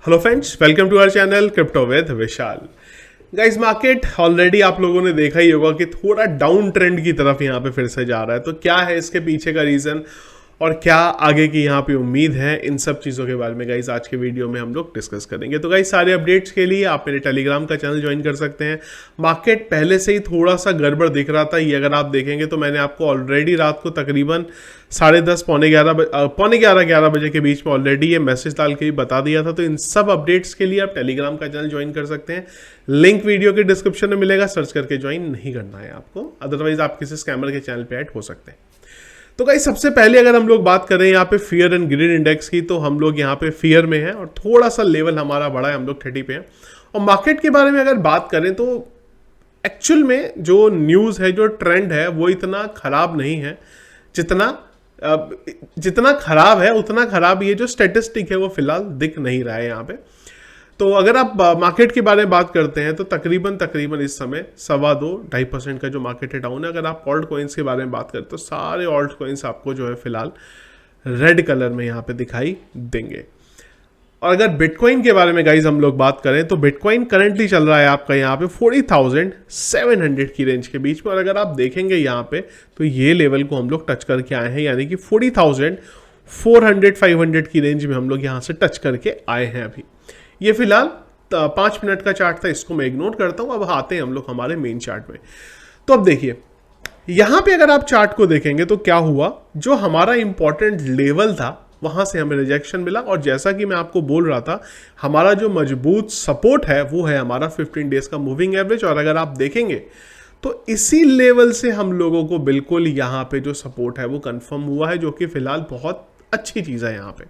Hello friends, welcome to our channel crypto with Vishal. Guys, market already आप लोगों ने देखा ही होगा कि थोड़ा डाउन ट्रेंड की तरफ यहाँ पे फिर से जा रहा है। तो क्या है इसके पीछे का रीज़न और क्या आगे की यहाँ पे उम्मीद है, इन सब चीज़ों के बारे में गाइस आज के वीडियो में हम लोग डिस्कस करेंगे। तो गाइस, सारे अपडेट्स के लिए आप मेरे टेलीग्राम का चैनल ज्वाइन कर सकते हैं। मार्केट पहले से ही थोड़ा सा गड़बड़ दिख रहा था, ये अगर आप देखेंगे तो मैंने आपको ऑलरेडी रात को तकरीबन 10:30 11 बजे के बीच में ऑलरेडी ये मैसेज डाल के ही बता दिया था। तो इन सब अपडेट्स के लिए आप टेलीग्राम का चैनल ज्वाइन कर सकते हैं। लिंक वीडियो के डिस्क्रिप्शन में मिलेगा, सर्च करके ज्वाइन नहीं करना है आपको, अदरवाइज आप किसी स्कैमर के चैनल पे ऐड हो सकते हैं। तो गाइस, सबसे पहले अगर हम लोग बात करें यहाँ पे फियर एंड ग्रीड इंडेक्स की, तो हम लोग यहाँ पे फियर में हैं और थोड़ा सा लेवल हमारा बड़ा है, हम लोग 30 पे हैं। और मार्केट के बारे में अगर बात करें तो एक्चुअल में जो न्यूज़ है, जो ट्रेंड है, वो इतना खराब नहीं है जितना खराब है उतना खराब ये जो स्टेटिस्टिक है वो फिलहाल दिख नहीं रहा है यहाँ पे। तो अगर आप मार्केट के बारे में बात करते हैं तो तकरीबन इस समय 2.25% का जो मार्केट है डाउन है। अगर आप ऑल्ट कॉइन्स के बारे में बात करते तो सारे ऑल्ट कॉइन्स आपको जो है फिलहाल रेड कलर में यहाँ पे दिखाई देंगे। और अगर बिटकॉइन के बारे में गाइज हम लोग बात करें तो बिटकॉइन करंटली चल रहा है आपका यहाँ पे 40,700 की रेंज के बीच में। और अगर आप देखेंगे यहाँ पे तो ये लेवल को हम लोग टच करके आए हैं, यानी कि 40,400-500 की रेंज में हम लोग यहाँ से टच करके आए हैं। अभी ये फिलहाल 5 मिनट का चार्ट था, इसको मैं इग्नोर करता हूँ। अब आते हैं हम लोग हमारे मेन चार्ट में। तो अब देखिए यहाँ पे अगर आप चार्ट को देखेंगे तो क्या हुआ, जो हमारा इंपॉर्टेंट लेवल था वहां से हमें रिजेक्शन मिला। और जैसा कि मैं आपको बोल रहा था, हमारा जो मजबूत सपोर्ट है वो है हमारा 15 डेज का मूविंग एवरेज। और अगर आप देखेंगे तो इसी लेवल से हम लोगों को बिल्कुल यहाँ पे जो सपोर्ट है वो कंफर्म हुआ है, जो कि फिलहाल बहुत अच्छी चीज़ है यहाँ पे।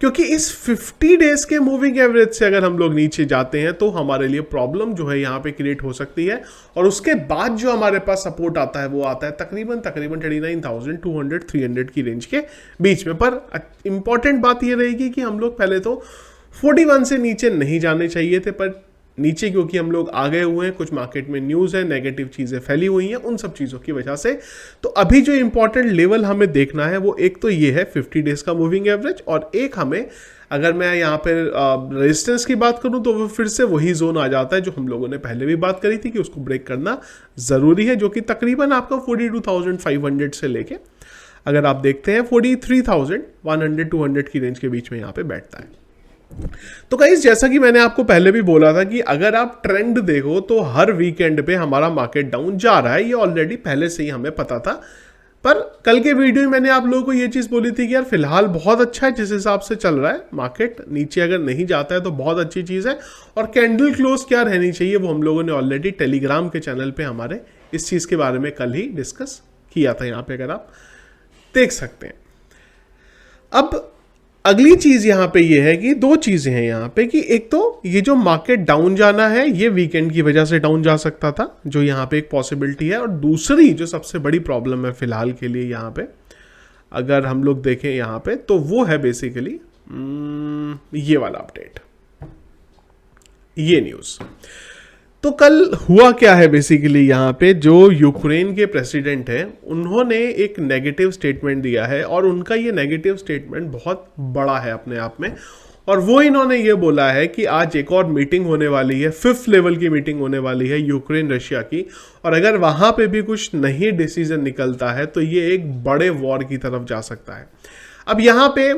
क्योंकि इस 50 डेज के मूविंग एवरेज से अगर हम लोग नीचे जाते हैं तो हमारे लिए प्रॉब्लम जो है यहाँ पे क्रिएट हो सकती है। और उसके बाद जो हमारे पास सपोर्ट आता है वो आता है तकरीबन 39,200-300 की रेंज के बीच में। पर इंपॉर्टेंट बात ये रहेगी कि हम लोग पहले तो 41 से नीचे नहीं जाने चाहिए थे, पर नीचे क्योंकि हम लोग आ गए हुए हैं, कुछ मार्केट में न्यूज़ है, नेगेटिव चीज़ें फैली हुई हैं, उन सब चीज़ों की वजह से। तो अभी जो इंपॉर्टेंट लेवल हमें देखना है वो एक तो ये है 50 डेज का मूविंग एवरेज, और एक हमें, अगर मैं यहाँ पे रेजिस्टेंस की बात करूँ तो वो फिर से वही जोन आ जाता है जो हम लोगों ने पहले भी बात करी थी कि उसको ब्रेक करना ज़रूरी है, जो कि तकरीबन आपका 42,500 से लेके अगर आप देखते हैं 43,100-200 की रेंज के बीच में यहाँ पे बैठता है। तो गाइस, जैसा कि मैंने आपको पहले भी बोला था कि अगर आप ट्रेंड देखो तो हर वीकेंड पे हमारा मार्केट डाउन जा रहा है, ये ऑलरेडी पहले से ही हमें पता था। पर कल के वीडियो में मैंने आप लोगों को ये चीज़ बोली थी कि यार फिलहाल बहुत अच्छा है जिस हिसाब से चल रहा है मार्केट, नीचे अगर नहीं जाता है तो बहुत अच्छी चीज़ है। और कैंडल क्लोज क्या रहनी चाहिए वो हम लोगों ने ऑलरेडी टेलीग्राम के चैनल पे हमारे इस चीज़ के बारे में कल ही डिस्कस किया था, यहाँ पे अगर आप देख सकते हैं। अब अगली चीज यहां पे ये है कि दो चीजें हैं यहां पे, कि एक तो ये जो मार्केट डाउन जाना है ये वीकेंड की वजह से डाउन जा सकता था, जो यहां पे एक पॉसिबिलिटी है। और दूसरी जो सबसे बड़ी प्रॉब्लम है फिलहाल के लिए यहां पे अगर हम लोग देखें यहां पे, तो वो है बेसिकली ये वाला अपडेट, ये न्यूज। तो कल हुआ क्या है बेसिकली, यहाँ पे जो यूक्रेन के प्रेसिडेंट हैं उन्होंने एक नेगेटिव स्टेटमेंट दिया है, और उनका ये नेगेटिव स्टेटमेंट बहुत बड़ा है अपने आप में। और वो इन्होंने ये बोला है कि आज एक और मीटिंग होने वाली है, 5th लेवल की मीटिंग होने वाली है यूक्रेन रशिया की, और अगर वहाँ पे भी कुछ नहीं डिसीजन निकलता है तो ये एक बड़े वॉर की तरफ जा सकता है। अब यहाँ पे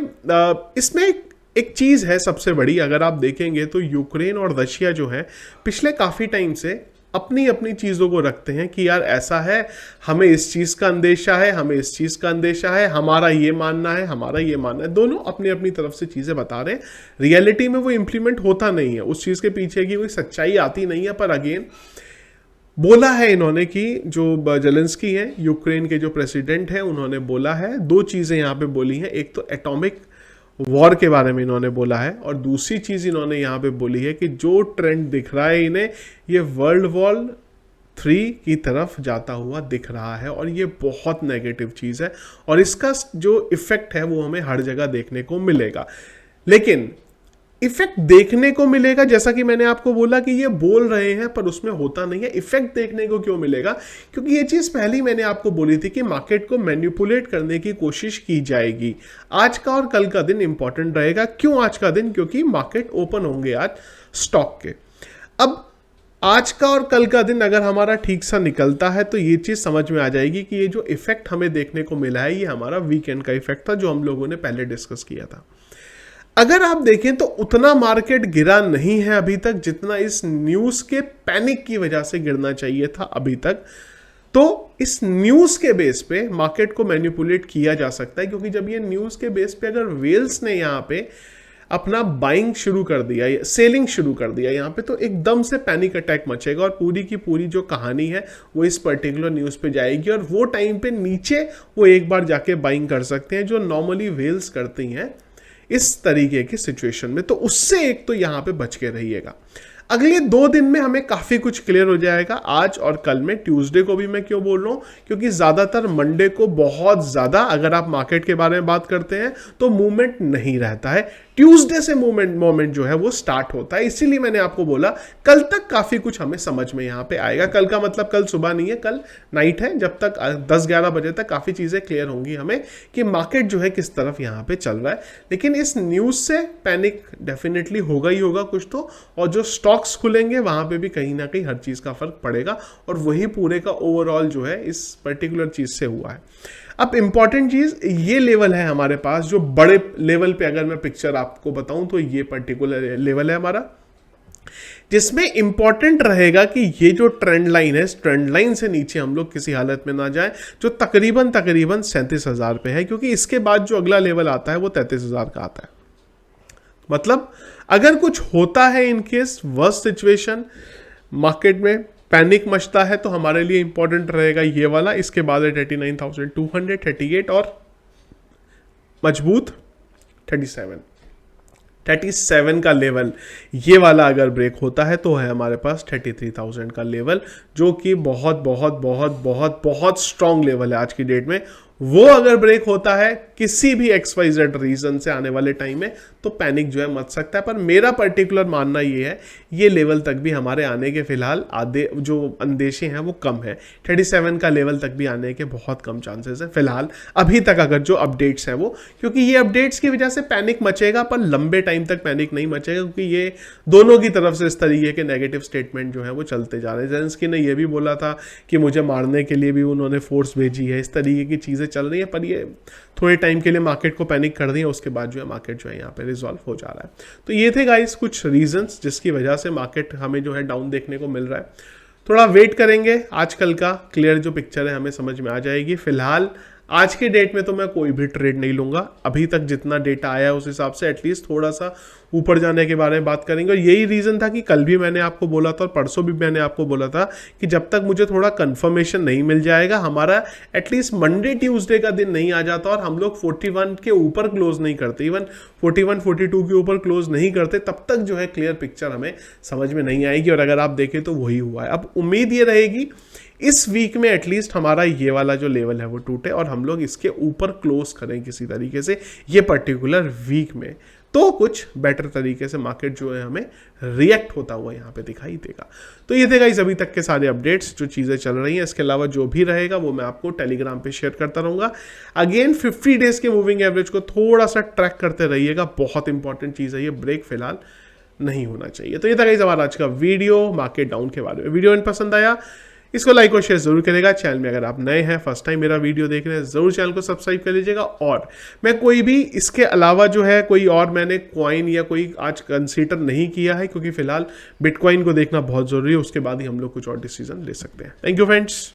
इसमें एक चीज़ है सबसे बड़ी, अगर आप देखेंगे तो यूक्रेन और रशिया जो है पिछले काफ़ी टाइम से अपनी अपनी चीज़ों को रखते हैं कि यार ऐसा है, हमें इस चीज़ का अंदेशा है, हमें इस चीज़ का अंदेशा है, हमारा ये मानना है, हमारा ये मानना है। दोनों अपनी अपनी तरफ से चीज़ें बता रहे हैं, रियलिटी में वो इम्प्लीमेंट होता नहीं है, उस चीज़ के पीछे की कोई सच्चाई आती नहीं है। पर अगेन बोला है इन्होंने कि जो जेलेंस्की हैं यूक्रेन के जो प्रेसिडेंट हैं, उन्होंने बोला है दो चीज़ें यहाँ पे बोली हैं। एक तो एटॉमिक वॉर के बारे में इन्होंने बोला है, और दूसरी चीज़ इन्होंने यहाँ पे बोली है कि जो ट्रेंड दिख रहा है इन्हें, ये वर्ल्ड वॉर 3 की तरफ जाता हुआ दिख रहा है। और ये बहुत नेगेटिव चीज़ है, और इसका जो इफेक्ट है वो हमें हर जगह देखने को मिलेगा। लेकिन इफेक्ट देखने को मिलेगा, जैसा कि मैंने आपको बोला कि ये बोल रहे हैं पर उसमें होता नहीं है। इफेक्ट देखने को क्यों मिलेगा? क्योंकि ये चीज पहले मैंने आपको बोली थी कि मार्केट को मैनिपुलेट करने की कोशिश की जाएगी। आज का और कल का दिन इंपॉर्टेंट रहेगा। क्यों आज का दिन? क्योंकि मार्केट ओपन होंगे आज स्टॉक के। अब आज का और कल का दिन अगर हमारा ठीक सा निकलता है तो ये चीज समझ में आ जाएगी कि ये जो इफेक्ट हमें देखने को मिला है ये हमारा वीकेंड का इफेक्ट था, जो हम लोगों ने पहले डिस्कस किया था। अगर आप देखें तो उतना मार्केट गिरा नहीं है अभी तक जितना इस न्यूज के पैनिक की वजह से गिरना चाहिए था अभी तक। तो इस न्यूज के बेस पे मार्केट को मैनिपुलेट किया जा सकता है, क्योंकि जब ये न्यूज के बेस पे अगर वेल्स ने यहाँ पे अपना बाइंग शुरू कर दिया, सेलिंग शुरू कर दिया यहाँ पे, तो एकदम से पैनिक अटैक मचेगा और पूरी की पूरी जो कहानी है वो इस पर्टिकुलर न्यूज पे जाएगी और वो टाइम पे नीचे वो एक बार जाके बाइंग कर सकते हैं, जो नॉर्मली वेल्स करती हैं इस तरीके की सिचुएशन में। तो उससे एक तो यहां पे बच के रहिएगा। अगले 2 दिन में हमें काफी कुछ क्लियर हो जाएगा, आज और कल में। ट्यूसडे को भी मैं क्यों बोल रहा हूं? क्योंकि ज्यादातर मंडे को बहुत ज्यादा, अगर आप मार्केट के बारे में बात करते हैं तो मूवमेंट नहीं रहता है। ट्यूसडे से मूवमेंट जो है वो स्टार्ट होता है। इसीलिए मैंने आपको बोला कल तक काफी कुछ हमें समझ में यहां पे आएगा। कल का मतलब कल सुबह नहीं है, कल नाइट है। जब तक 10-11 बजे तक काफी चीजें क्लियर होंगी हमें कि मार्केट जो है किस तरफ यहां पे चल रहा है। लेकिन इस न्यूज से पैनिक डेफिनेटली होगा ही होगा कुछ तो, और जो स्टॉक्स खुलेंगे वहां पे भी कहीं ना कहीं हर चीज का फर्क पड़ेगा, और वही पूरे का ओवरऑल जो है इस पर्टिकुलर चीज से हुआ है। अब इंपॉर्टेंट चीज ये लेवल है हमारे पास, जो बड़े लेवल पे अगर मैं पिक्चर आपको बताऊं तो ये पर्टिकुलर लेवल है हमारा, जिसमें इंपॉर्टेंट रहेगा कि ये जो ट्रेंड लाइन है, इस ट्रेंड लाइन से नीचे हम लोग किसी हालत में ना जाए, जो तकरीबन 37,000 पे है, क्योंकि इसके बाद जो अगला लेवल आता है वो 33,000 का आता है। मतलब अगर कुछ होता है in case worst situation, market में पैनिक मचता है, तो हमारे लिए इंपॉर्टेंट रहेगा ये वाला। इसके बाद है 39,200, 38 और मजबूत 37 का लेवल। ये वाला अगर ब्रेक होता है तो है हमारे पास 33,000 का लेवल, जो कि बहुत बहुत बहुत बहुत बहुत स्ट्रॉन्ग लेवल है आज की डेट में। वो अगर ब्रेक होता है किसी भी XYZ रीजन से आने वाले टाइम में, तो पैनिक जो है मच सकता है। पर मेरा पर्टिकुलर मानना ये है, ये लेवल तक भी हमारे आने के फिलहाल आधे जो अंदेशे हैं वो कम है। 37 का लेवल तक भी आने के बहुत कम चांसेस है फिलहाल अभी तक, अगर जो अपडेट्स हैं वो, क्योंकि ये अपडेट्स की वजह से पैनिक मचेगा पर लंबे टाइम तक पैनिक नहीं मचेगा, क्योंकि ये दोनों की तरफ से इस तरीके के नेगेटिव स्टेटमेंट जो है वो चलते जा रहे हैं। जेलेंस्की ने यह भी बोला था कि मुझे मारने के लिए भी उन्होंने फोर्स भेजी है, इस तरीके की चीजें चल रही है। पर ये थोड़े टाइम के लिए मार्केट को पैनिक कर दी है, उसके बाद जो है मार्केट जो है यहाँ पे रिजॉल्व हो जा रहा है। तो ये थे गाइस कुछ रीजंस जिसकी वजह से मार्केट हमें जो है डाउन देखने को मिल रहा है। थोड़ा वेट करेंगे, आजकल का क्लियर जो पिक्चर है हमें समझ में आ जाएगी। फिलहाल आज के डेट में तो मैं कोई भी ट्रेड नहीं लूंगा। अभी तक जितना डेटा आया है उस हिसाब से एटलीस्ट थोड़ा सा ऊपर जाने के बारे में बात करेंगे। और यही रीजन था कि कल भी मैंने आपको बोला था और परसों भी मैंने आपको बोला था कि जब तक मुझे थोड़ा कंफर्मेशन नहीं मिल जाएगा, हमारा एटलीस्ट मंडे ट्यूसडे का दिन नहीं आ जाता और हम लोग 41 के ऊपर क्लोज नहीं करते, इवन 41-42 के ऊपर क्लोज नहीं करते, तब तक जो है क्लियर पिक्चर हमें समझ में नहीं आएगी। और अगर आप देखें तो वही हुआ है। अब उम्मीद ये रहेगी इस वीक में एटलीस्ट हमारा ये वाला जो लेवल है वो टूटे और हम लोग इसके ऊपर क्लोज करें किसी तरीके से ये पर्टिकुलर वीक में, तो कुछ बेटर तरीके से मार्केट जो है हमें रिएक्ट होता हुआ यहाँ पे दिखाई देगा। तो ये थे गाइस अभी तक के सारे अपडेट्स जो चीज़ें चल रही हैं। इसके अलावा जो भी रहेगा वो मैं आपको टेलीग्राम पे शेयर करता रहूँगा। अगेन 50 डेज के मूविंग एवरेज को थोड़ा सा ट्रैक करते रहिएगा, बहुत इंपॉर्टेंट चीज़ है ये, ब्रेक फिलहाल नहीं होना चाहिए। तो ये था गाइस हमारा आज का वीडियो मार्केट डाउन के बारे में। वीडियो पसंद आया इसको लाइक और शेयर जरूर करेगा। चैनल में अगर आप नए हैं, फर्स्ट टाइम मेरा वीडियो देख रहे हैं, जरूर चैनल को सब्सक्राइब कर लीजिएगा। और मैं कोई भी इसके अलावा जो है कोई और मैंने कॉइन या कोई आज कंसीडर नहीं किया है, क्योंकि फिलहाल बिटकॉइन को देखना बहुत जरूरी है, उसके बाद ही हम लोग कुछ और डिसीजन ले सकते हैं। Thank you friends.